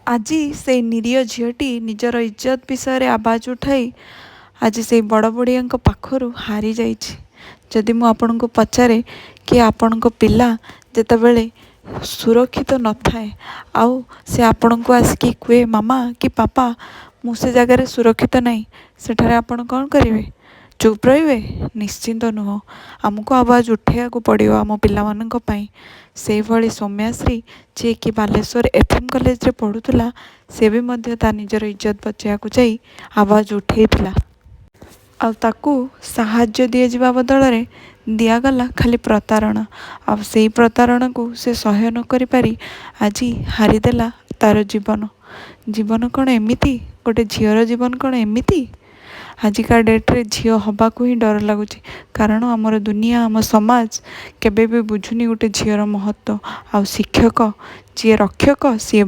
ଆଜି ସେଇ ନିରୀହ ଝିଅଟି ନିଜର ଇଜ୍ଜତ ବିଷୟରେ ଆବାଜ ଉଠାଇ ଆଜି ସେଇ ବଡ଼ ବଡ଼ିଆଙ୍କ ପାଖରୁ ହାରି ଯାଇଛି। ଯଦି ମୁଁ ଆପଣଙ୍କୁ ପଚାରେ କି ଆପଣଙ୍କ ପିଲା ଯେତେବେଳେ ସୁରକ୍ଷିତ ନଥାଏ ଆଉ ସେ ଆପଣଙ୍କୁ ଆସିକି କୁହେ ମାମା କି ପାପା ମୁଁ ସେ ଜାଗାରେ ସୁରକ୍ଷିତ ନାହିଁ, ସେଠାରେ ଆପଣ କ'ଣ କରିବେ? ଚୁପ୍ ରହିବେ? ନିଶ୍ଚିନ୍ତ ନୁହଁ। ଆମକୁ ଆବାଜ ଉଠାଇବାକୁ ପଡ଼ିବ ଆମ ପିଲାମାନଙ୍କ ପାଇଁ। ସେଇଭଳି ସୌମ୍ୟାଶ୍ରୀ ଯିଏକି ବାଲେଶ୍ୱର ଏଫ୍.ଏମ୍. କଲେଜରେ ପଢ଼ୁଥିଲା, ସେ ବି ମଧ୍ୟ ତା ନିଜର ଇଜ୍ଜତ ବଚାଇବାକୁ ଯାଇ ଆବାଜ ଉଠାଇଥିଲା। ଆଉ ତାକୁ ସାହାଯ୍ୟ ଦିଆଯିବା ବଦଳରେ ଦିଆଗଲା ଖାଲି ପ୍ରତାରଣା। ଆଉ ସେଇ ପ୍ରତାରଣାକୁ ସେ ସହ୍ୟ ନ କରିପାରି ଆଜି ହାରିଦେଲା ତା'ର ଜୀବନ। ଜୀବନ କ'ଣ ଏମିତି? ଗୋଟେ ଝିଅର ଜୀବନ କ'ଣ ଏମିତି? ଆଜିକା ଡେଟ୍ରେ ଝିଅ ହେବାକୁ ହିଁ ଡର ଲାଗୁଛି। କାରଣ ଆମର ଦୁନିଆ, ଆମ ସମାଜ କେବେ ବି ବୁଝୁନି ଗୋଟେ ଝିଅର ମହତ୍ତ୍ୱ। ଆଉ ଶିକ୍ଷକ ଯିଏ ରକ୍ଷକ, ସିଏ